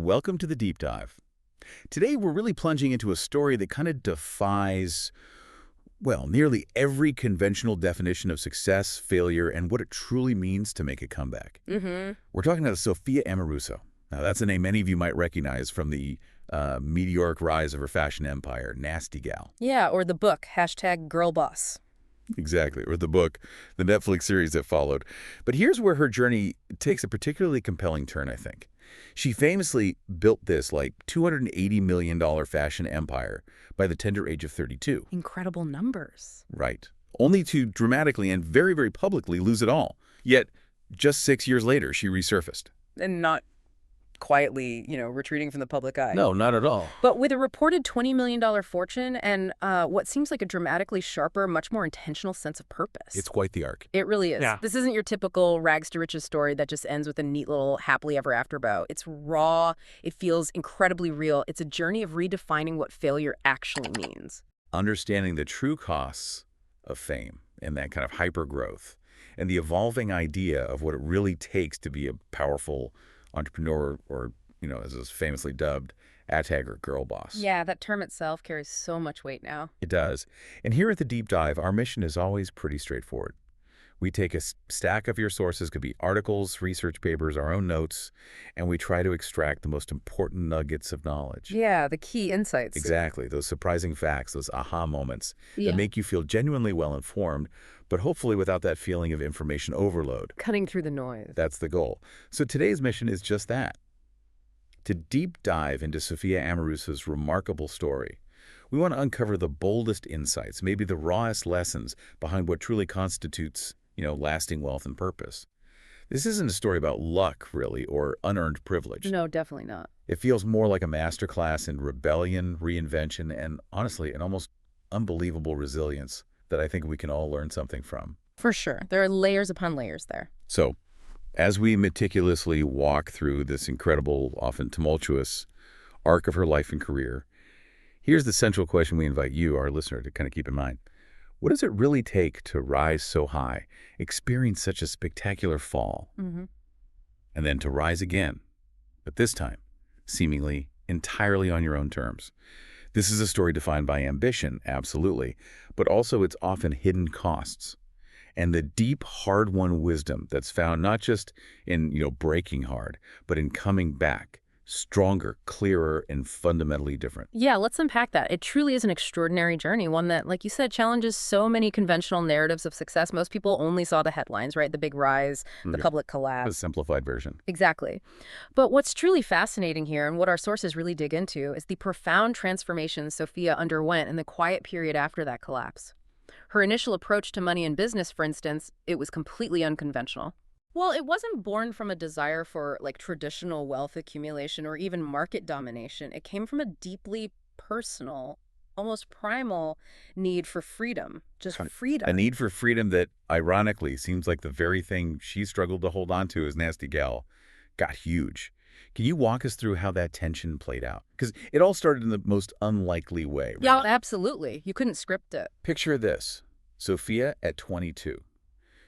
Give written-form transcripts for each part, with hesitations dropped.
Welcome to the Deep Dive. Today we're really plunging into a story that kind of defies, well, nearly every conventional definition of success, failure, and what it truly means to make a comeback. We're talking about Sophia Amoruso. Now, that's a name many of you might recognize from the meteoric rise of her fashion empire, Nasty Gal. Yeah, or the book, #GIRLBOSS. Exactly, or the book, the Netflix series that followed. But here's where her journey takes a particularly compelling turn, I think. She famously built this like $280 million fashion empire by the tender age of 32. Incredible numbers. Right. Only to dramatically and very, very publicly lose it all. Yet, just 6 years later, she resurfaced. And not quietly, retreating from the public eye. No, not at all. But with a reported $20 million fortune and what seems like a dramatically sharper, much more intentional sense of purpose. It's quite the arc. It really is. Yeah. This isn't your typical rags to riches story that just ends with a neat little happily ever after bow. It's raw. It feels incredibly real. It's a journey of redefining what failure actually means. Understanding the true costs of fame and that kind of hypergrowth and the evolving idea of what it really takes to be a powerful entrepreneur or, as is famously dubbed, or girl boss. Yeah, that term itself carries so much weight now. It does. And here at the Deep Dive, our mission is always pretty straightforward. We take a stack of your sources, could be articles, research papers, our own notes, and we try to extract the most important nuggets of knowledge. Yeah, the key insights. Exactly. Those surprising facts, those aha moments Yeah. that make you feel genuinely well-informed, but hopefully without that feeling of information overload. Cutting through the noise. That's the goal. So today's mission is just that. To deep dive into Sophia Amoruso's remarkable story. We want to uncover the boldest insights, maybe the rawest lessons behind what truly constitutes, lasting wealth and purpose. This isn't a story about luck, really, or unearned privilege. No, definitely not. It feels more like a masterclass in rebellion, reinvention, and honestly, an almost unbelievable resilience that I think we can all learn something from. For sure. There are layers upon layers there. So, as we meticulously walk through this incredible, often tumultuous arc of her life and career, here's the central question we invite you, our listener, to kind of keep in mind. What does it really take to rise so high, experience such a spectacular fall, and then to rise again, but this time, seemingly entirely on your own terms? This is a story defined by ambition, absolutely, but also its often hidden costs and the deep, hard-won wisdom that's found not just in, breaking hard, but in coming back, stronger, clearer, and fundamentally different. Yeah, let's unpack that. It truly is an extraordinary journey, one that, like you said, challenges so many conventional narratives of success. Most people only saw the headlines, right? The big rise, the public A collapse. simplified version. Exactly. But what's truly fascinating here, and what our sources really dig into, is the profound transformation Sophia underwent in the quiet period after that collapse. Her initial approach to money and business, for instance, it was completely unconventional. Well, it wasn't born from a desire for, traditional wealth accumulation or even market domination. It came from a deeply personal, almost primal need for freedom. Just freedom. A need for freedom that, ironically, seems like the very thing she struggled to hold on to as Nasty Gal got huge. Can you walk us through how that tension played out? Because it all started in the most unlikely way. Right? Yeah, absolutely. You couldn't script it. Picture this. Sophia at 22.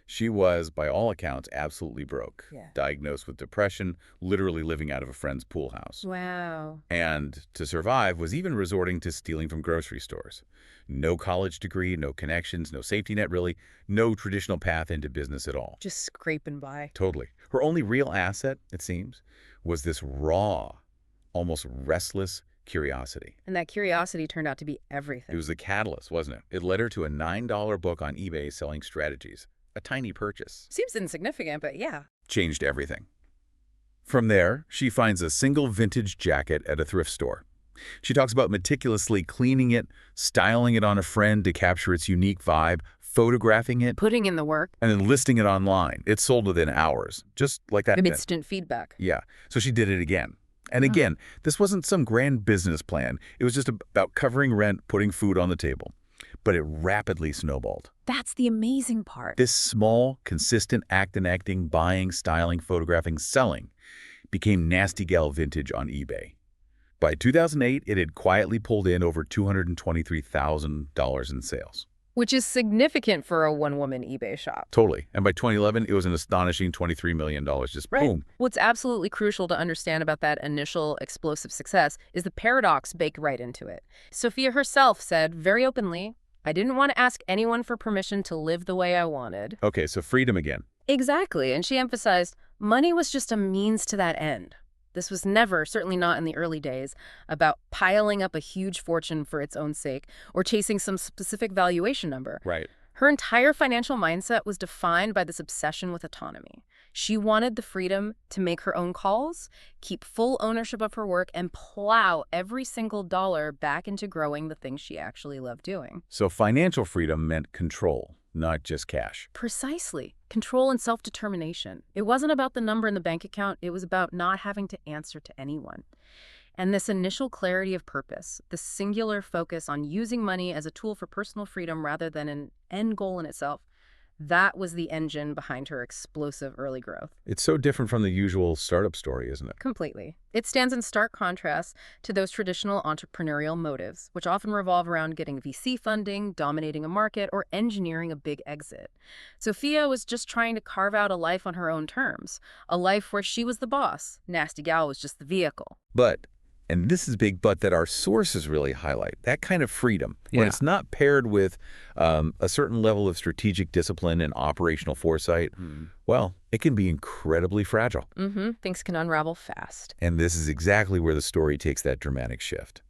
She was, by all accounts, absolutely broke. Yeah. Diagnosed with depression, literally living out of a friend's pool house. Wow. And to survive was even resorting to stealing from grocery stores. No college degree, no connections, no safety net really, no traditional path into business at all. Just scraping by. Totally. Her only real asset, it seems, was this raw, almost restless curiosity. And that curiosity turned out to be everything. It was the catalyst, wasn't it? It led her to a $9 book on eBay selling strategies. A tiny purchase. Seems insignificant, but yeah. Changed everything. From there, she finds a single vintage jacket at a thrift store. She talks about meticulously cleaning it, styling it on a friend to capture its unique vibe, photographing it, Putting in the work. and then listing it online. It sold within hours, just like that. Instant feedback. Yeah. So she did it again. And again, this wasn't some grand business plan. It was just about covering rent, putting food on the table. But it rapidly snowballed. That's the amazing part. This small, consistent act and acting, buying, styling, photographing, selling became Nasty Gal Vintage on eBay. By 2008, it had quietly pulled in over $223,000 in sales. which is significant for a one-woman eBay shop. Totally. And by 2011, it was an astonishing $23 million. Just boom. What's absolutely crucial to understand about that initial explosive success is the paradox baked right into it. Sophia herself said very openly, "I didn't want to ask anyone for permission to live the way I wanted." Okay, so freedom again. Exactly, and she emphasized money was just a means to that end. This was never, certainly not in the early days, about piling up a huge fortune for its own sake or chasing some specific valuation number. Right. Her entire financial mindset was defined by this obsession with autonomy. She wanted the freedom to make her own calls, keep full ownership of her work, and plow every single dollar back into growing the things she actually loved doing. So financial freedom meant control, not just cash. Precisely. Control and self-determination. It wasn't about the number in the bank account. It was about not having to answer to anyone. And this initial clarity of purpose, the singular focus on using money as a tool for personal freedom rather than an end goal in itself, that was the engine behind her explosive early growth. It's so different from the usual startup story, isn't it? Completely. It stands in stark contrast to those traditional entrepreneurial motives, which often revolve around getting VC funding, dominating a market, or engineering a big exit. Sophia was just trying to carve out a life on her own terms, a life where she was the boss. Nasty Gal was just the vehicle. But, and this is big but that our sources really highlight, that kind of freedom, when it's not paired with a certain level of strategic discipline and operational foresight, well, it can be incredibly fragile. Things can unravel fast. And this is exactly where the story takes that dramatic shift.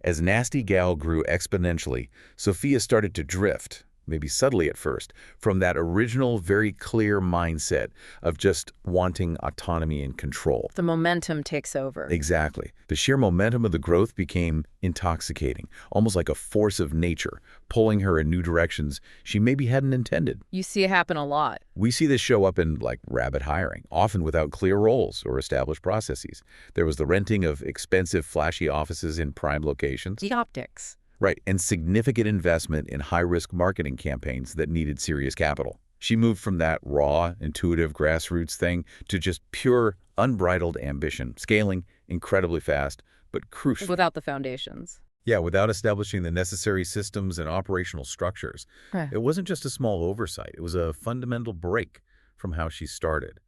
As Nasty Gal grew exponentially, Sophia started to drift, maybe subtly at first, from that original, very clear mindset of just wanting autonomy and control. The momentum takes over. Exactly. The sheer momentum of the growth became intoxicating, almost like a force of nature, pulling her in new directions she maybe hadn't intended. You see it happen a lot. We see this show up in, like, rapid hiring, often without clear roles or established processes. There was the renting of expensive, flashy offices in prime locations. The optics. Right, and significant investment in high-risk marketing campaigns that needed serious capital. She moved from that raw, intuitive grassroots thing to just pure, unbridled ambition, scaling incredibly fast, but crucial. Without the foundations. Yeah, without establishing the necessary systems and operational structures. It wasn't just a small oversight. It was a fundamental break from how she started.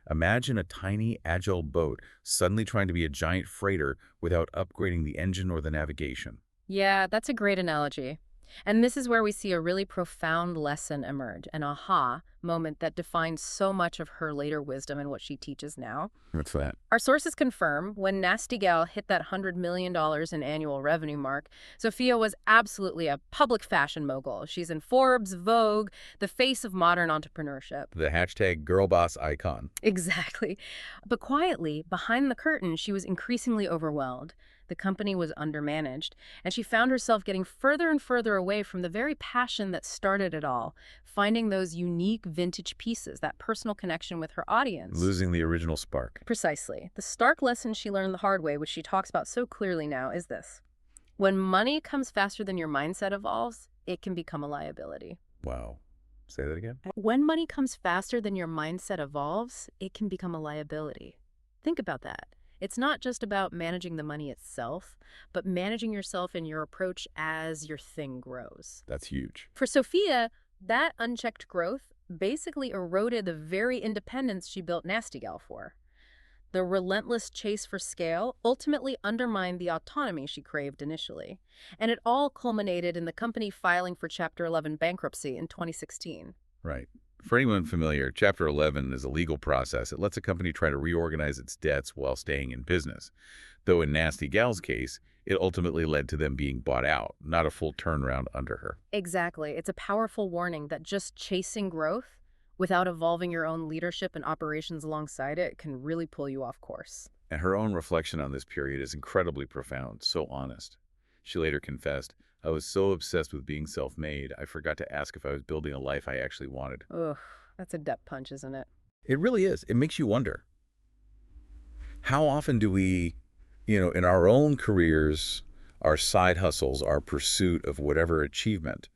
Imagine a tiny, agile boat suddenly trying to be a giant freighter without upgrading the engine or the navigation. Yeah, that's a great analogy. And this is where we see a really profound lesson emerge, an aha moment that defines so much of her later wisdom and what she teaches now. What's that? Our sources confirm when Nasty Gal hit that $100 million in annual revenue mark, Sophia was absolutely a public fashion mogul. She's in Forbes, Vogue, the face of modern entrepreneurship. The hashtag GIRLBOSS icon. Exactly. But quietly, behind the curtain, she was increasingly overwhelmed. The company was undermanaged, and she found herself getting further and further away from the very passion that started it all, finding those unique vintage pieces, that personal connection with her audience. Losing the original spark. Precisely. The stark lesson she learned the hard way, which she talks about so clearly now, is this. When money comes faster than your mindset evolves, it can become a liability. Wow. Say that again? When money comes faster than your mindset evolves, it can become a liability. Think about that. It's not just about managing the money itself, but managing yourself and your approach as your thing grows. That's huge. For Sophia, that unchecked growth basically eroded the very independence she built Nasty Gal for. The relentless chase for scale ultimately undermined the autonomy she craved initially. And it all culminated in the company filing for Chapter 11 bankruptcy in 2016. Right. For anyone familiar, Chapter 11 is a legal process. It lets a company try to reorganize its debts while staying in business. Though in Nasty Gal's case, it ultimately led to them being bought out, not a full turnaround under her. Exactly. It's a powerful warning that just chasing growth without evolving your own leadership and operations alongside it can really pull you off course. And her own reflection on this period is incredibly profound, so honest. She later confessed, "I was so obsessed with being self-made, I forgot to ask if I was building a life I actually wanted." Ugh, that's a depth punch, isn't it? It really is. It makes you wonder. How often do we, in our own careers, our side hustles, our pursuit of whatever achievement,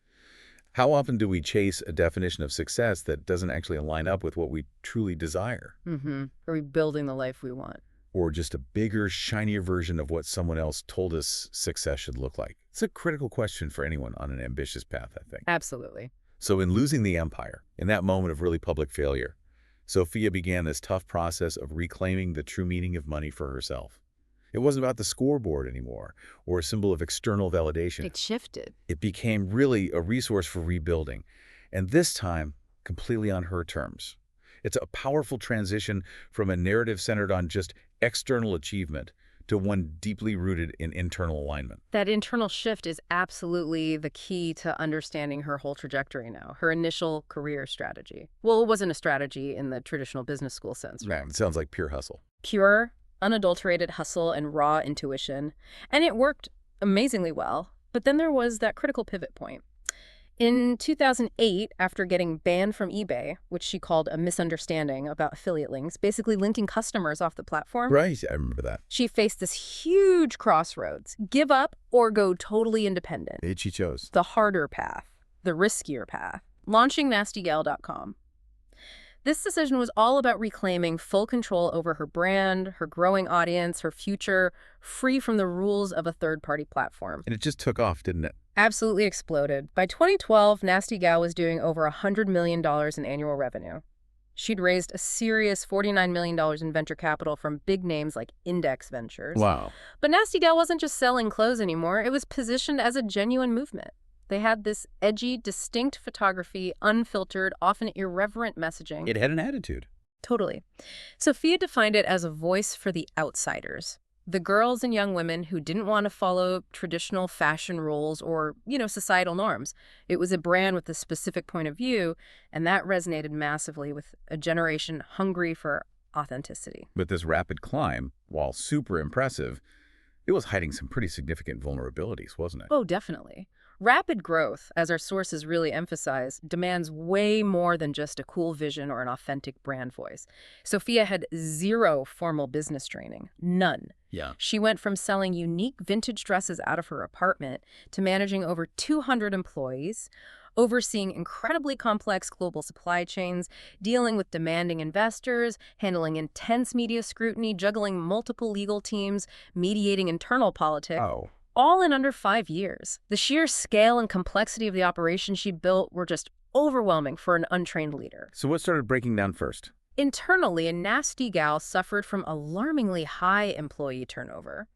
how often do we chase a definition of success that doesn't actually line up with what we truly desire? Are we building the life we want? or just a bigger, shinier version of what someone else told us success should look like? It's a critical question for anyone on an ambitious path, I think. Absolutely. So in losing the empire, in that moment of really public failure, Sophia began this tough process of reclaiming the true meaning of money for herself. It wasn't about the scoreboard anymore, or a symbol of external validation. It shifted. It became really a resource for rebuilding, and this time, completely on her terms. It's a powerful transition from a narrative centered on just external achievement to one deeply rooted in internal alignment. That internal shift is absolutely the key to understanding her whole trajectory now, her initial career strategy. Well, it wasn't a strategy in the traditional business school sense. Man, it sounds like pure hustle. Pure, unadulterated hustle and raw intuition. And it worked amazingly well. But then there was that critical pivot point. In 2008, after getting banned from eBay, which she called a misunderstanding about affiliate links, basically linking customers off the platform, Right, I remember that. she faced this huge crossroads. Give up or go totally independent. She chose. The harder path, the riskier path. Launching NastyGal.com. This decision was all about reclaiming full control over her brand, her growing audience, her future, free from the rules of a third-party platform. And it just took off, didn't it? Absolutely exploded. By 2012, Nasty Gal was doing over $100 million in annual revenue. She'd raised a serious $49 million in venture capital from big names like Index Ventures. Wow. But Nasty Gal wasn't just selling clothes anymore. It was positioned as a genuine movement. They had this edgy, distinct photography, unfiltered, often irreverent messaging. It had an attitude. Totally. Sophia defined it as a voice for the outsiders. The girls and young women who didn't want to follow traditional fashion rules or, societal norms. It was a brand with a specific point of view, and that resonated massively with a generation hungry for authenticity. But this rapid climb, while super impressive, it was hiding some pretty significant vulnerabilities, wasn't it? Oh, definitely. Rapid growth, as our sources really emphasize, demands way more than just a cool vision or an authentic brand voice. Sophia had zero formal business training. None. Yeah. She went from selling unique vintage dresses out of her apartment to managing over 200 employees, overseeing incredibly complex global supply chains, dealing with demanding investors, handling intense media scrutiny, juggling multiple legal teams, mediating internal politics. Oh. All in under 5 years. The sheer scale and complexity of the operation she built were just overwhelming for an untrained leader. So what started breaking down first? Internally, a Nasty Gal suffered from alarmingly high employee turnover.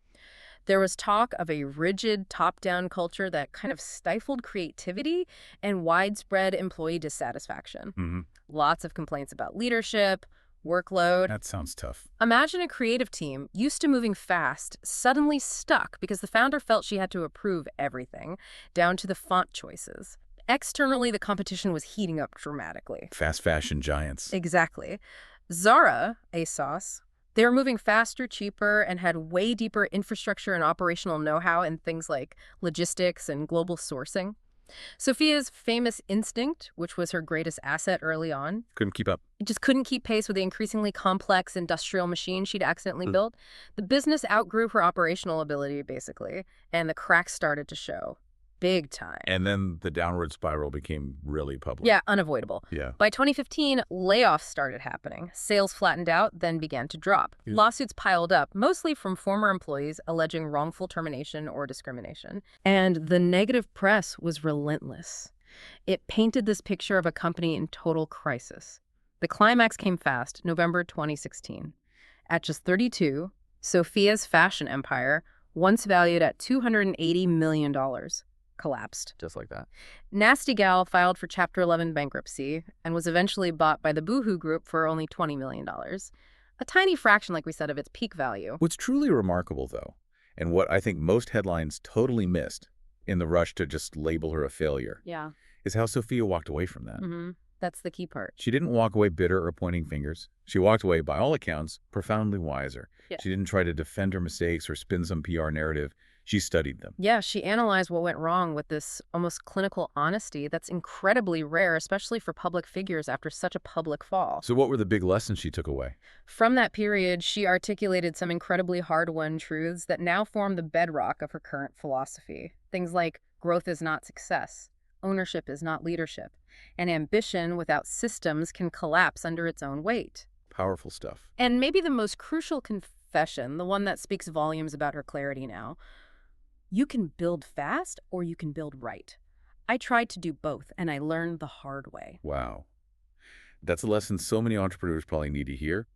There was talk of a rigid, top-down culture that kind of stifled creativity and widespread employee dissatisfaction. Mm-hmm. Lots of complaints about leadership, workload. That sounds tough. Imagine a creative team, used to moving fast, suddenly stuck because the founder felt she had to approve everything, down to the font choices. Externally, the competition was heating up dramatically. Fast fashion giants. Exactly. Zara, ASOS, they were moving faster, cheaper, and had way deeper infrastructure and operational know-how in things like logistics and global sourcing. Sophia's famous instinct, which was her greatest asset early on, Couldn't keep up. just couldn't keep pace with the increasingly complex industrial machine she'd accidentally built. The business outgrew her operational ability, basically, and the cracks started to show. Big time. And then the downward spiral became really public. Yeah, unavoidable. Yeah. By 2015, layoffs started happening. Sales flattened out, then began to drop. Yeah. Lawsuits piled up, mostly from former employees alleging wrongful termination or discrimination. And the negative press was relentless. It painted this picture of a company in total crisis. The climax came fast, November 2016. At just 32, Sophia's fashion empire, once valued at $280 million, collapsed. Just like that. Nasty Gal filed for Chapter 11 bankruptcy and was eventually bought by the Boohoo Group for only $20 million. A tiny fraction, like we said, of its peak value. What's truly remarkable, though, and what I think most headlines totally missed in the rush to just label her a failure, Yeah. is how Sophia walked away from that. Mm-hmm. That's the key part. She didn't walk away bitter or pointing fingers. She walked away, by all accounts, profoundly wiser. Yeah. She didn't try to defend her mistakes or spin some PR narrative. She studied them. Yeah, she analyzed what went wrong with this almost clinical honesty that's incredibly rare, especially for public figures after such a public fall. So what were the big lessons she took away? From that period, she articulated some incredibly hard-won truths that now form the bedrock of her current philosophy. Things like growth is not success, ownership is not leadership, and ambition without systems can collapse under its own weight. Powerful stuff. And maybe the most crucial confession confession, the one that speaks volumes about her clarity now. You can build fast or you can build right. I tried to do both, and I learned the hard way. Wow. That's a lesson so many entrepreneurs probably need to hear,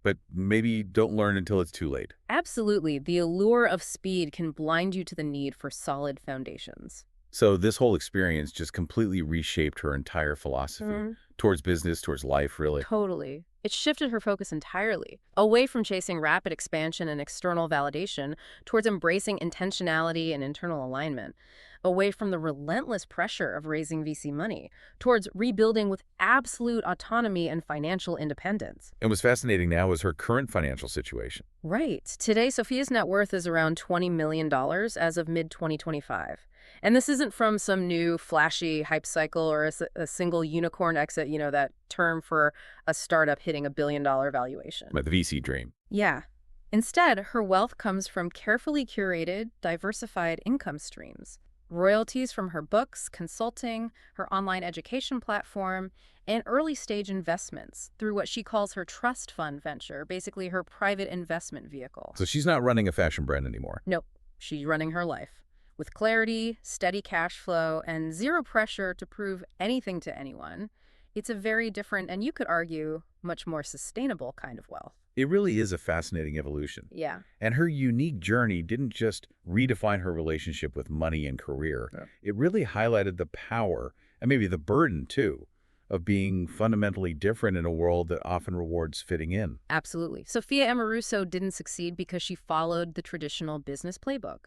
but maybe don't learn until it's too late. Absolutely. The allure of speed can blind you to the need for solid foundations. So this whole experience just completely reshaped her entire philosophy towards business, towards life, really. Totally. It shifted her focus entirely, away from chasing rapid expansion and external validation towards embracing intentionality and internal alignment, away from the relentless pressure of raising VC money towards rebuilding with absolute autonomy and financial independence. And what's fascinating now is her current financial situation. Right. Today, Sophia's net worth is around $20 million as of mid-2025. And this isn't from some new flashy hype cycle or a single unicorn exit, that term for a startup hitting $1 billion valuation. Like the VC dream. Yeah. Instead, her wealth comes from carefully curated, diversified income streams. Royalties from her books, consulting, her online education platform, and early-stage investments through what she calls her trust fund venture, basically her private investment vehicle. So she's not running a fashion brand anymore. Nope. She's running her life with clarity, steady cash flow, and zero pressure to prove anything to anyone. It's a very different, and you could argue, much more sustainable kind of wealth. It really is a fascinating evolution. Yeah. And her unique journey didn't just redefine her relationship with money and career. Yeah. It really highlighted the power, and maybe the burden too, of being fundamentally different in a world that often rewards fitting in. Absolutely. Sophia Amoruso didn't succeed because she followed the traditional business playbook.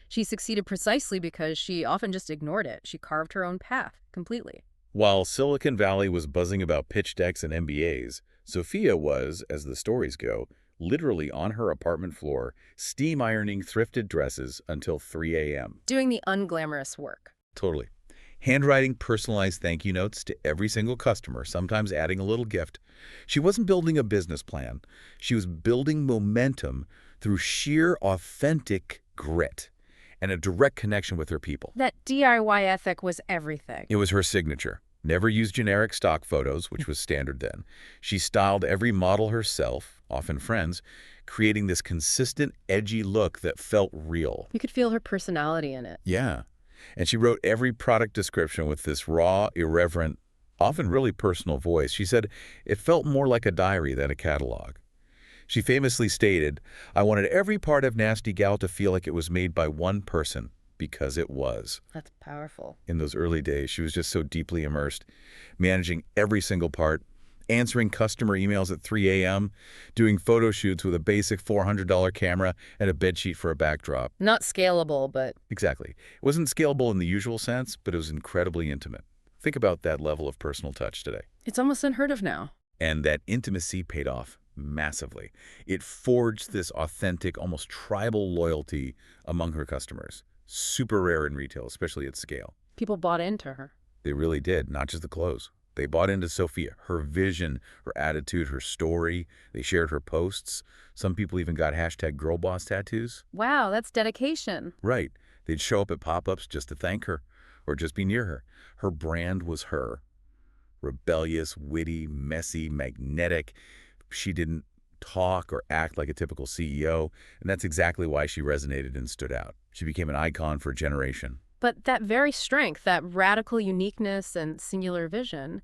She succeeded precisely because she often just ignored it. She carved her own path completely. While Silicon Valley was buzzing about pitch decks and MBAs, Sophia was, as the stories go, literally on her apartment floor, steam ironing thrifted dresses until 3 a.m. Doing the unglamorous work. Totally. Handwriting personalized thank you notes to every single customer, sometimes adding a little gift. She wasn't building a business plan. She was building momentum through sheer, authentic grit and a direct connection with her people. That DIY ethic was everything. It was her signature. Never used generic stock photos, which was standard then. She styled every model herself, often friends, creating this consistent, edgy look that felt real. You could feel her personality in it. Yeah. And she wrote every product description with this raw, irreverent, often really personal voice. She said it felt more like a diary than a catalog. She famously stated, "I wanted every part of Nasty Gal to feel like it was made by one person, because it was." That's powerful. In those early days, she was just so deeply immersed, managing every single part, answering customer emails at 3 a.m., doing photo shoots with a basic $400 camera and a bedsheet for a backdrop. Not scalable, but... Exactly. It wasn't scalable in the usual sense, but it was incredibly intimate. Think about that level of personal touch today. It's almost unheard of now. And that intimacy paid off massively. It forged this authentic, almost tribal loyalty among her customers. Super rare in retail, especially at scale. People bought into her. They really did, not just the clothes. They bought into Sophia, her vision, her attitude, her story. They shared her posts. Some people even got #GIRLBOSS tattoos. Wow, that's dedication. Right. They'd show up at pop-ups just to thank her or just be near her. Her brand was her. Rebellious, witty, messy, magnetic. She didn't talk or act like a typical CEO, and that's exactly why she resonated and stood out. She became an icon for a generation. But that very strength, that radical uniqueness and singular vision,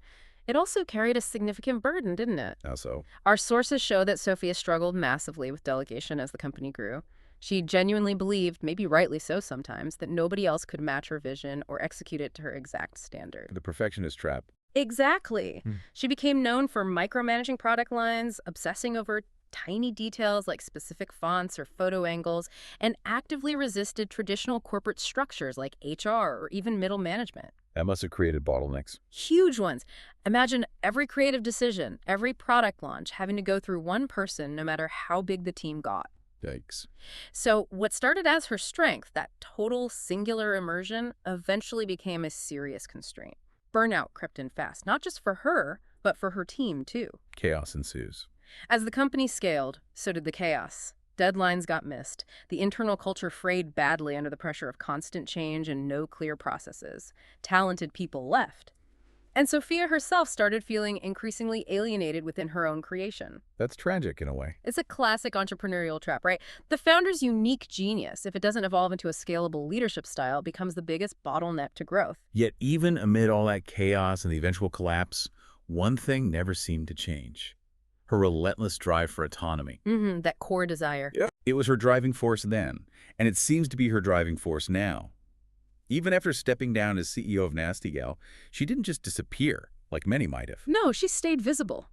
it also carried a significant burden, didn't it? How so? Our sources show that Sophia struggled massively with delegation as the company grew. She genuinely believed, maybe rightly so sometimes, that nobody else could match her vision or execute it to her exact standard. The perfectionist trap. Exactly. She became known for micromanaging product lines, obsessing over tiny details like specific fonts or photo angles, and actively resisted traditional corporate structures like HR or even middle management. That must have created bottlenecks. Huge ones. Imagine every creative decision, every product launch having to go through one person no matter how big the team got. Yikes. So what started as her strength, that total singular immersion, eventually became a serious constraint. Burnout crept in fast, not just for her, but for her team, too. Chaos ensues. As the company scaled, so did the chaos. Deadlines got missed. The internal culture frayed badly under the pressure of constant change and no clear processes. Talented people left. And Sophia herself started feeling increasingly alienated within her own creation. That's tragic in a way. It's a classic entrepreneurial trap, right? The founder's unique genius, if it doesn't evolve into a scalable leadership style, becomes the biggest bottleneck to growth. Yet even amid all that chaos and the eventual collapse, one thing never seemed to change. Her relentless drive for autonomy. That core desire. Yeah. It was her driving force then, and it seems to be her driving force now. Even after stepping down as CEO of Nasty Gal, she didn't just disappear, like many might have. No, she stayed visible.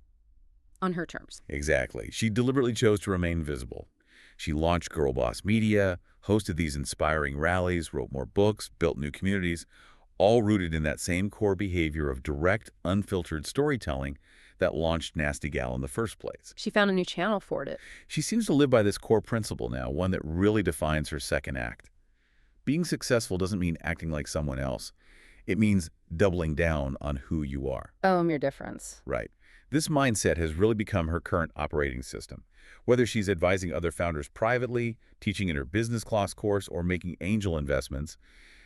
On her terms. Exactly. She deliberately chose to remain visible. She launched GIRLBOSS Media, hosted these inspiring rallies, wrote more books, built new communities, all rooted in that same core behavior of direct, unfiltered storytelling that launched Nasty Gal in the first place. She found a new channel for it. She seems to live by this core principle now, one that really defines her second act. Being successful doesn't mean acting like someone else. It means doubling down on who you are. Own your difference. Right. This mindset has really become her current operating system. Whether she's advising other founders privately, teaching in her business class course, or making angel investments,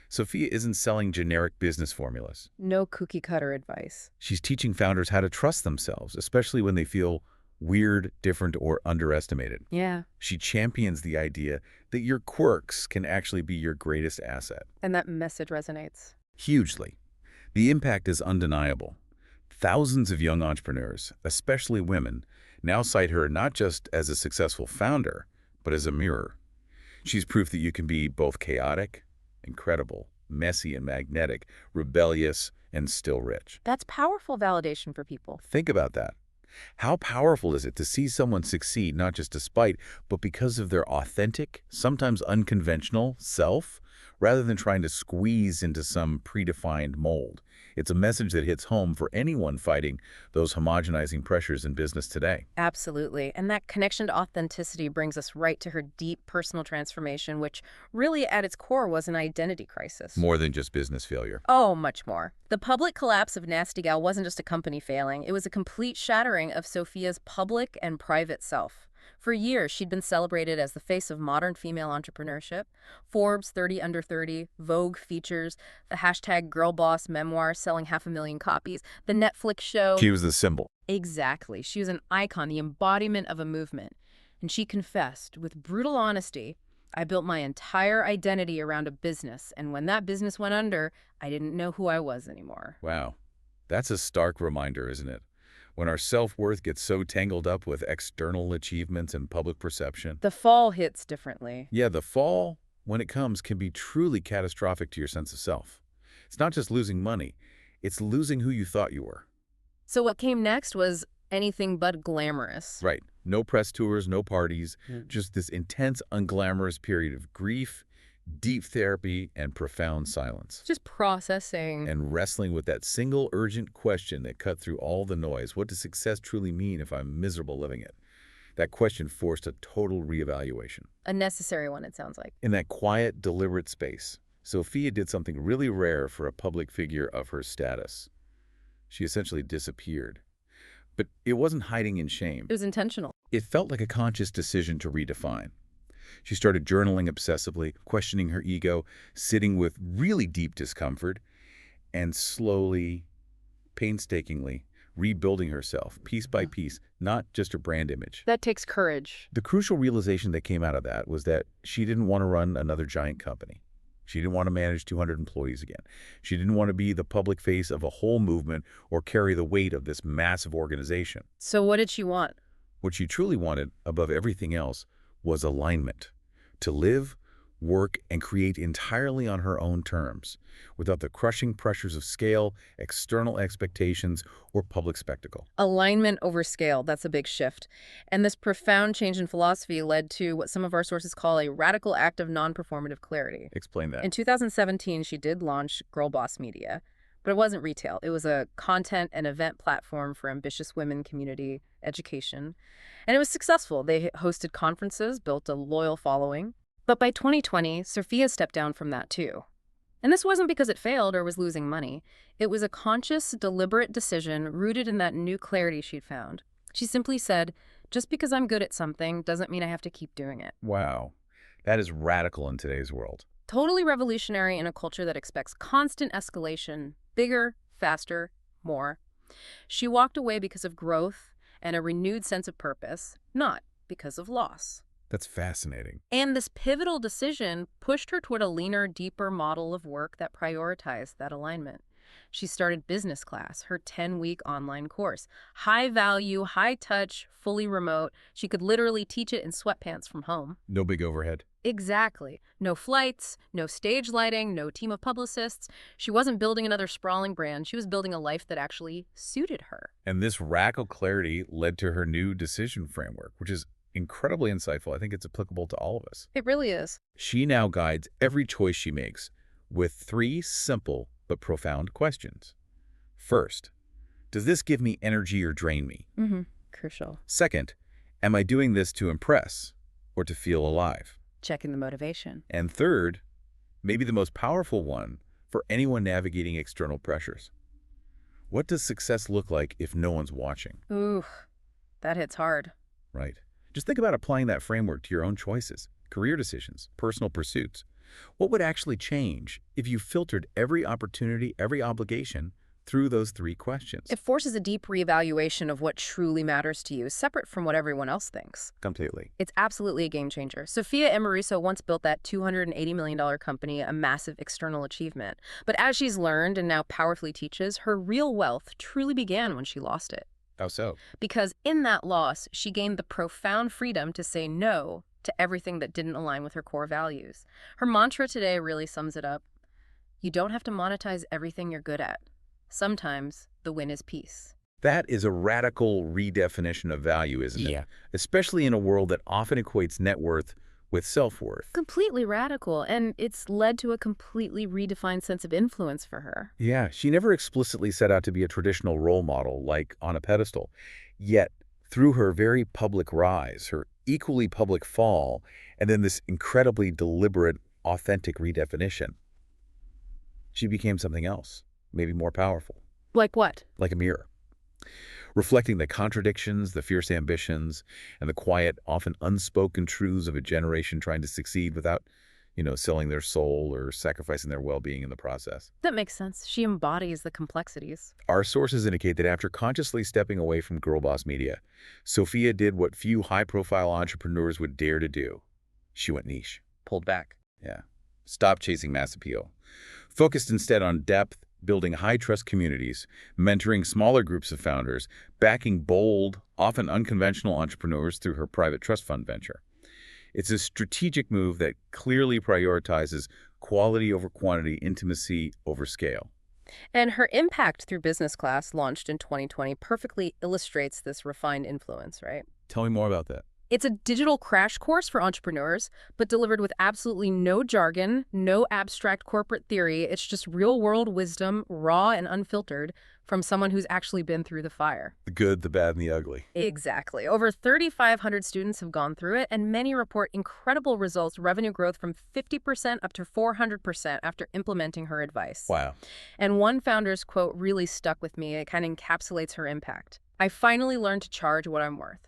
Sophia isn't selling generic business formulas. No cookie-cutter advice. She's teaching founders how to trust themselves, especially when they feel weird, different, or underestimated. Yeah. She champions the idea that your quirks can actually be your greatest asset. And that message resonates. Hugely. The impact is undeniable. Thousands of young entrepreneurs, especially women, now cite her not just as a successful founder, but as a mirror. She's proof that you can be both chaotic, incredible, messy and magnetic, rebellious, and still rich. That's powerful validation for people. Think about that. How powerful is it to see someone succeed not just despite, but because of their authentic, sometimes unconventional self, rather than trying to squeeze into some predefined mold? It's a message that hits home for anyone fighting those homogenizing pressures in business today. Absolutely. And that connection to authenticity brings us right to her deep personal transformation, which really at its core was an identity crisis. More than just business failure. Oh, much more. The public collapse of Nasty Gal wasn't just a company failing. It was a complete shattering of Sophia's public and private self. For years, she'd been celebrated as the face of modern female entrepreneurship. Forbes 30 Under 30, Vogue features, the hashtag GIRLBOSS memoir selling 500,000 copies, the Netflix show. She was the symbol. Exactly. She was an icon, the embodiment of a movement. And she confessed, with brutal honesty, I built my entire identity around a business, and when that business went under, I didn't know who I was anymore. Wow. That's a stark reminder, isn't it? When our self-worth gets so tangled up with external achievements and public perception. The fall hits differently. Yeah, the fall, when it comes, can be truly catastrophic to your sense of self. It's not just losing money, it's losing who you thought you were. So what came next was anything but glamorous. Right. No press tours, no parties, just this intense, unglamorous period of grief, deep therapy, and profound silence. Just processing. And wrestling with that single urgent question that cut through all the noise. What does success truly mean if I'm miserable living it? That question forced a total reevaluation. A necessary one, it sounds like. In that quiet, deliberate space, Sophia did something really rare for a public figure of her status. She essentially disappeared. But it wasn't hiding in shame. It was intentional. It felt like a conscious decision to redefine. She started journaling obsessively, questioning her ego, sitting with really deep discomfort, and slowly, painstakingly, rebuilding herself, piece by piece, not just her brand image. That takes courage. The crucial realization that came out of that was that she didn't want to run another giant company. She didn't want to manage 200 employees again. She didn't want to be the public face of a whole movement or carry the weight of this massive organization. So what did she want? What she truly wanted, above everything else, was alignment. To live, work, and create entirely on her own terms, without the crushing pressures of scale, external expectations, or public spectacle. Alignment over scale, that's a big shift. And this profound change in philosophy led to what some of our sources call a radical act of non-performative clarity. Explain that. In 2017, she did launch GIRLBOSS Media, but it wasn't retail. It was a content and event platform for ambitious women community education. And it was successful. They hosted conferences, built a loyal following. But by 2020, Sophia stepped down from that too. And this wasn't because it failed or was losing money. It was a conscious, deliberate decision rooted in that new clarity she'd found. She simply said, just because I'm good at something doesn't mean I have to keep doing it. Wow. That is radical in today's world. Totally revolutionary in a culture that expects constant escalation, bigger, faster, more. She walked away because of growth and a renewed sense of purpose, not because of loss. That's fascinating. And this pivotal decision pushed her toward a leaner, deeper model of work that prioritized that alignment. She started Business Class, her 10-week online course. High value, high touch, fully remote. She could literally teach it in sweatpants from home. No big overhead. Exactly. No flights, no stage lighting, no team of publicists. She wasn't building another sprawling brand. She was building a life that actually suited her. And this radical clarity led to her new decision framework, which is incredibly insightful. I think it's applicable to all of us. It really is. She now guides every choice she makes with 3 simple but profound questions. First, does this give me energy or drain me? Crucial. Second, am I doing this to impress or to feel alive? Checking the motivation. And third, maybe the most powerful one for anyone navigating external pressures. What does success look like if no one's watching? Ooh, that hits hard. Right. Just think about applying that framework to your own choices, career decisions, personal pursuits. What would actually change if you filtered every opportunity, every obligation through those 3 questions? It forces a deep reevaluation of what truly matters to you, separate from what everyone else thinks. Completely. It's absolutely a game changer. Sophia Amoruso once built that $280 million company, a massive external achievement. But as she's learned and now powerfully teaches, her real wealth truly began when she lost it. How so? Because in that loss, she gained the profound freedom to say no to everything that didn't align with her core values. Her mantra today really sums it up. You don't have to monetize everything you're good at. Sometimes the win is peace. That is a radical redefinition of value, isn't it? Yeah. Especially in a world that often equates net worth with self-worth. Completely radical, and it's led to a completely redefined sense of influence for her. Yeah, she never explicitly set out to be a traditional role model, like on a pedestal. Yet, through her very public rise, her equally public fall, and then this incredibly deliberate, authentic redefinition, she became something else, maybe more powerful. Like what? Like a mirror, reflecting the contradictions, the fierce ambitions, and the quiet, often unspoken truths of a generation trying to succeed without, selling their soul or sacrificing their well-being in the process. That makes sense. She embodies the complexities. Our sources indicate that after consciously stepping away from GIRLBOSS media, Sophia did what few high-profile entrepreneurs would dare to do. She went niche. Pulled back. Yeah. Stopped chasing mass appeal. Focused instead on depth, building high-trust communities, mentoring smaller groups of founders, backing bold, often unconventional entrepreneurs through her private trust fund venture. It's a strategic move that clearly prioritizes quality over quantity, intimacy over scale. And her impact through Business Class, launched in 2020, perfectly illustrates this refined influence, right? Tell me more about that. It's a digital crash course for entrepreneurs, but delivered with absolutely no jargon, no abstract corporate theory. It's just real-world wisdom, raw and unfiltered, from someone who's actually been through the fire. The good, the bad, and the ugly. Exactly. Over 3,500 students have gone through it, and many report incredible results, revenue growth from 50% up to 400% after implementing her advice. Wow. And one founder's quote really stuck with me. It kind of encapsulates her impact. I finally learned to charge what I'm worth.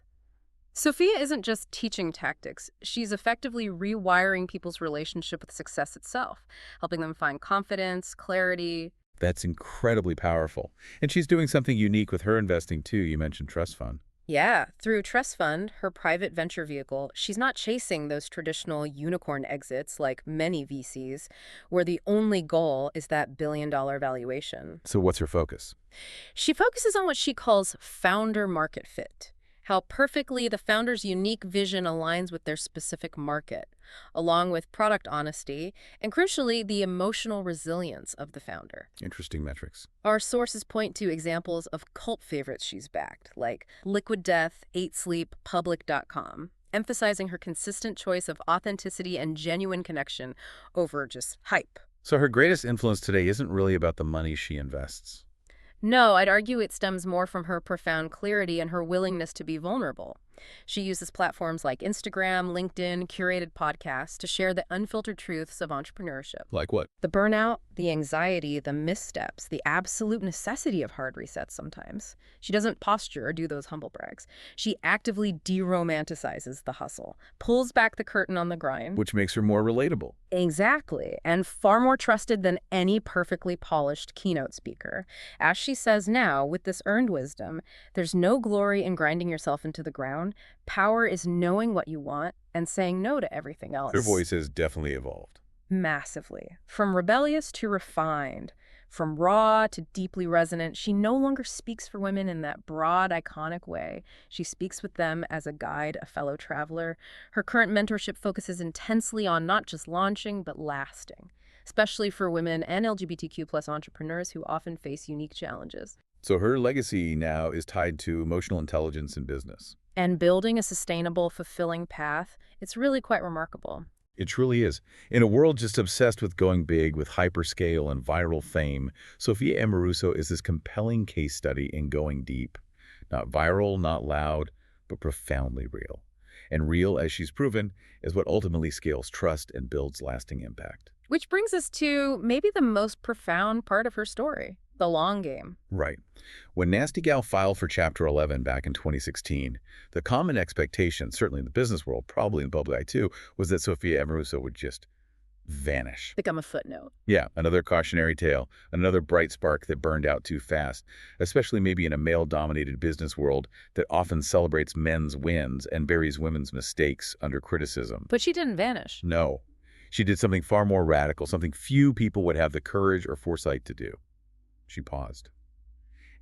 Sophia isn't just teaching tactics. She's effectively rewiring people's relationship with success itself, helping them find confidence, clarity. That's incredibly powerful. And she's doing something unique with her investing, too. You mentioned trust fund. Yeah, through Trust Fund, her private venture vehicle, she's not chasing those traditional unicorn exits like many VCs, where the only goal is that billion-dollar valuation. So what's her focus? She focuses on what she calls founder market fit. How perfectly the founder's unique vision aligns with their specific market, along with product honesty, and crucially, the emotional resilience of the founder. Interesting metrics. Our sources point to examples of cult favorites she's backed, like Liquid Death, 8 Sleep, Public.com, emphasizing her consistent choice of authenticity and genuine connection over just hype. So her greatest influence today isn't really about the money she invests. No, I'd argue it stems more from her profound clarity and her willingness to be vulnerable. She uses platforms like Instagram, LinkedIn, curated podcasts to share the unfiltered truths of entrepreneurship. Like what? The burnout, the anxiety, the missteps, the absolute necessity of hard resets sometimes. She doesn't posture or do those humble brags. She actively de-romanticizes the hustle, pulls back the curtain on the grind. Which makes her more relatable. Exactly, and far more trusted than any perfectly polished keynote speaker. As she says now, with this earned wisdom, there's no glory in grinding yourself into the ground. Power is knowing what you want and saying no to everything else. Her voice has definitely evolved. Massively. From rebellious to refined, from raw to deeply resonant, she no longer speaks for women in that broad, iconic way. She speaks with them as a guide, a fellow traveler. Her current mentorship focuses intensely on not just launching, but lasting, especially for women and LGBTQ+ entrepreneurs who often face unique challenges. So her legacy now is tied to emotional intelligence in business. And building a sustainable, fulfilling path, it's really quite remarkable. It truly is. In a world just obsessed with going big, with hyperscale and viral fame, Sophia Amoruso is this compelling case study in going deep. Not viral, not loud, but profoundly real. And real, as she's proven, is what ultimately scales trust and builds lasting impact. Which brings us to maybe the most profound part of her story, the long game. Right. When Nasty Gal filed for Chapter 11 back in 2016, the common expectation, certainly in the business world, probably in the public eye too, was that Sophia Amoruso would just vanish. Become a footnote. Yeah, another cautionary tale, another bright spark that burned out too fast, especially maybe in a male-dominated business world that often celebrates men's wins and buries women's mistakes under criticism. But she didn't vanish. No. She did something far more radical, something few people would have the courage or foresight to do. She paused.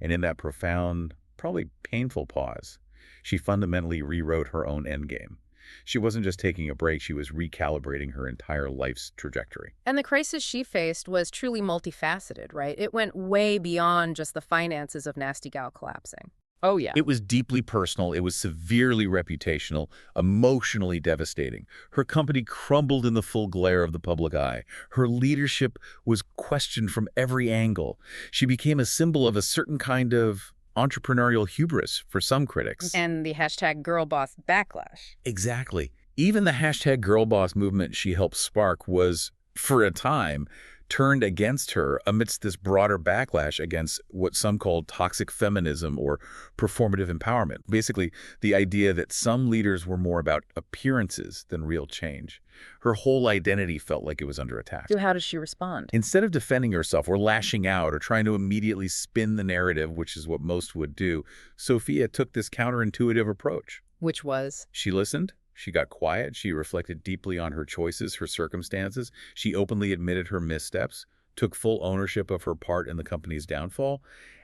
And in that profound, probably painful pause, she fundamentally rewrote her own endgame. She wasn't just taking a break, she was recalibrating her entire life's trajectory. And the crisis she faced was truly multifaceted, right? It went way beyond just the finances of Nasty Gal collapsing. Oh, yeah. It was deeply personal. It was severely reputational, emotionally devastating. Her company crumbled in the full glare of the public eye. Her leadership was questioned from every angle. She became a symbol of a certain kind of entrepreneurial hubris for some critics. And the hashtag GIRLBOSS backlash. Exactly. Even the hashtag GIRLBOSS movement she helped spark was, for a time, turned against her amidst this broader backlash against what some called toxic feminism or performative empowerment. Basically, the idea that some leaders were more about appearances than real change. Her whole identity felt like it was under attack. So how does she respond? Instead of defending herself or lashing out or trying to immediately spin the narrative, which is what most would do, Sophia took this counterintuitive approach. Which was? She listened. She got quiet. She reflected deeply on her choices, her circumstances. She openly admitted her missteps, took full ownership of her part in the company's downfall,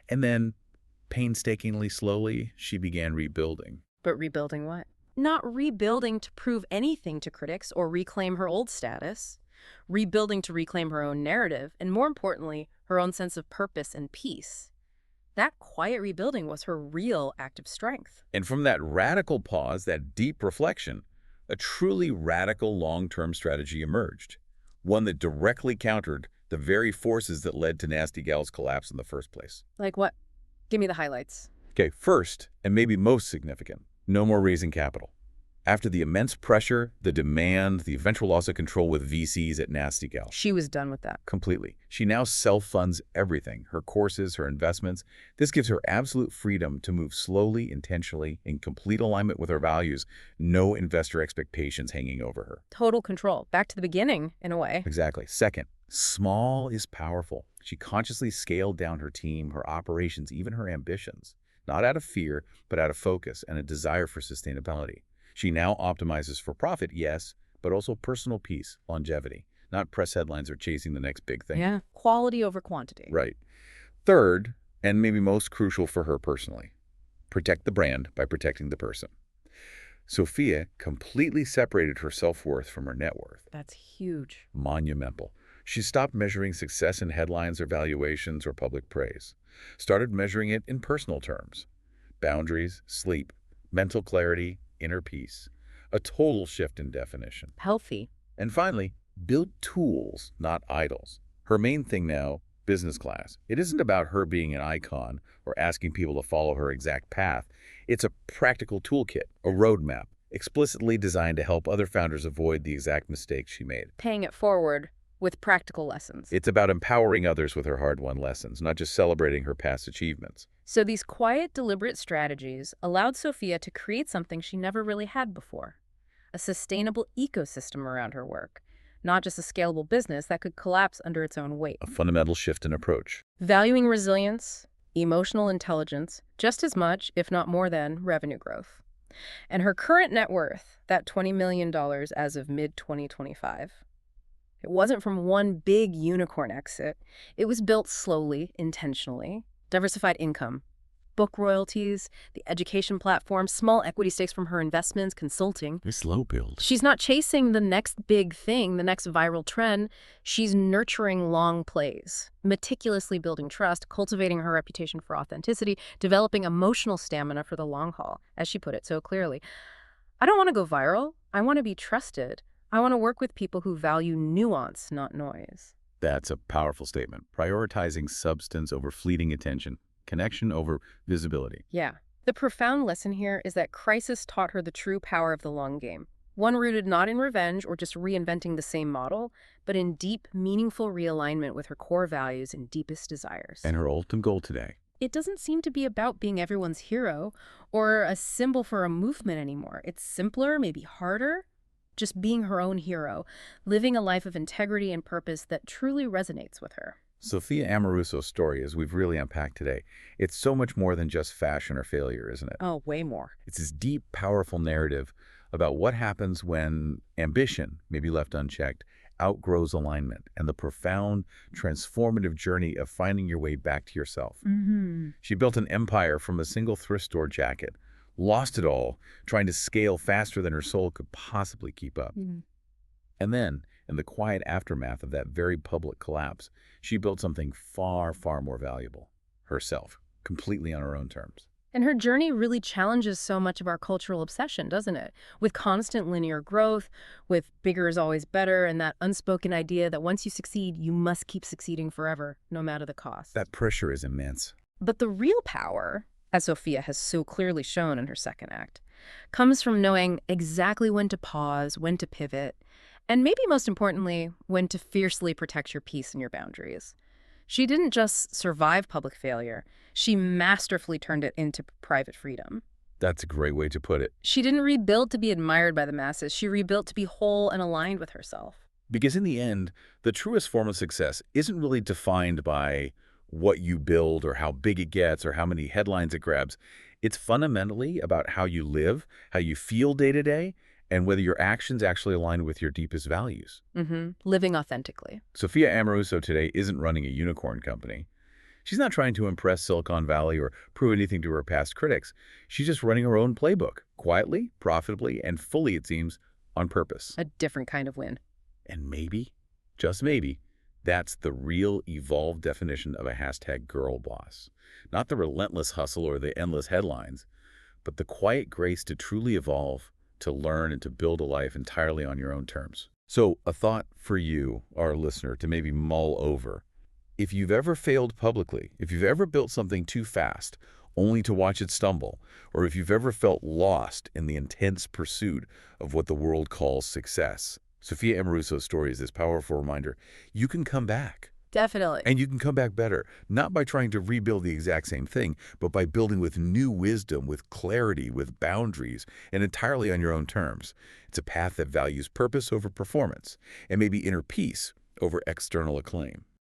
and then, painstakingly, slowly, she began rebuilding. But rebuilding what? Not rebuilding to prove anything to critics or reclaim her old status. Rebuilding to reclaim her own narrative, and more importantly, her own sense of purpose and peace. That quiet rebuilding was her real act of strength. And from that radical pause, that deep reflection, a truly radical long-term strategy emerged, one that directly countered the very forces that led to Nasty Gal's collapse in the first place. Like what? Give me the highlights. Okay, first, and maybe most significant, no more raising capital. After the immense pressure, the demand, the eventual loss of control with VCs at Nasty Gal. She was done with that. Completely. She now self-funds everything, her courses, her investments. This gives her absolute freedom to move slowly, intentionally, in complete alignment with her values, no investor expectations hanging over her. Total control. Back to the beginning, in a way. Exactly. Second, small is powerful. She consciously scaled down her team, her operations, even her ambitions, not out of fear, but out of focus and a desire for sustainability. She now optimizes for profit, yes, but also personal peace, longevity, not press headlines or chasing the next big thing. Yeah, quality over quantity. Right. Third, and maybe most crucial for her personally, protect the brand by protecting the person. Sophia completely separated her self-worth from her net worth. That's huge. Monumental. She stopped measuring success in headlines or valuations or public praise. Started measuring it in personal terms. Boundaries, sleep, mental clarity, inner peace. A total shift in definition. Healthy. And finally, build tools, not idols. Her main thing now, business class. It isn't about her being an icon or asking people to follow her exact path. It's a practical toolkit, a roadmap, explicitly designed to help other founders avoid the exact mistakes she made. Paying it forward with practical lessons. It's about empowering others with her hard-won lessons, not just celebrating her past achievements. So these quiet, deliberate strategies allowed Sophia to create something she never really had before. A sustainable ecosystem around her work, not just a scalable business that could collapse under its own weight. A fundamental shift in approach. Valuing resilience, emotional intelligence, just as much, if not more than, revenue growth. And her current net worth, that $20 million as of mid-2025, it wasn't from one big unicorn exit. It was built slowly, intentionally. Diversified income, book royalties, the education platform, small equity stakes from her investments, consulting. A slow build. She's not chasing the next big thing, the next viral trend. She's nurturing long plays, meticulously building trust, cultivating her reputation for authenticity, developing emotional stamina for the long haul, as she put it so clearly. I don't want to go viral. I want to be trusted. I want to work with people who value nuance, not noise. That's a powerful statement. Prioritizing substance over fleeting attention, connection over visibility. Yeah. The profound lesson here is that crisis taught her the true power of the long game. One rooted not in revenge or just reinventing the same model, but in deep, meaningful realignment with her core values and deepest desires. And her ultimate goal today. It doesn't seem to be about being everyone's hero or a symbol for a movement anymore. It's simpler, maybe harder. Just being her own hero, living a life of integrity and purpose that truly resonates with her. Sophia Amoruso's story, as we've really unpacked today, it's so much more than just fashion or failure, isn't it? Oh, way more. It's this deep, powerful narrative about what happens when ambition, maybe left unchecked, outgrows alignment, and the profound, transformative journey of finding your way back to yourself. She built an empire from a single thrift store jacket, lost it all, trying to scale faster than her soul could possibly keep up. And then, in the quiet aftermath of that very public collapse, she built something far, far more valuable. Herself, completely on her own terms. And her journey really challenges so much of our cultural obsession, doesn't it? With constant linear growth, with bigger is always better, and that unspoken idea that once you succeed, you must keep succeeding forever, no matter the cost. That pressure is immense. But the real power, as Sophia has so clearly shown in her second act, comes from knowing exactly when to pause, when to pivot, and maybe most importantly, when to fiercely protect your peace and your boundaries. She didn't just survive public failure, she masterfully turned it into private freedom. That's a great way to put it. She didn't rebuild to be admired by the masses, she rebuilt to be whole and aligned with herself. Because in the end, the truest form of success isn't really defined by what you build or how big it gets or how many headlines it grabs. It's fundamentally about how you live, how you feel day to day, and whether your actions actually align with your deepest values. Living authentically. Sophia Amoruso today isn't running a unicorn company. She's not trying to impress Silicon Valley or prove anything to her past critics. She's just running her own playbook, quietly, profitably, and fully, it seems, on purpose. A different kind of win. And maybe, just maybe, that's the real evolved definition of a #GIRLBOSS. Not the relentless hustle or the endless headlines, but the quiet grace to truly evolve, to learn, and to build a life entirely on your own terms. So a thought for you, our listener, to maybe mull over. If you've ever failed publicly, if you've ever built something too fast, only to watch it stumble, or if you've ever felt lost in the intense pursuit of what the world calls success, Sophia Amoruso's story is this powerful reminder. You can come back. Definitely. And you can come back better, not by trying to rebuild the exact same thing, but by building with new wisdom, with clarity, with boundaries, and entirely on your own terms. It's a path that values purpose over performance, and maybe inner peace over external acclaim.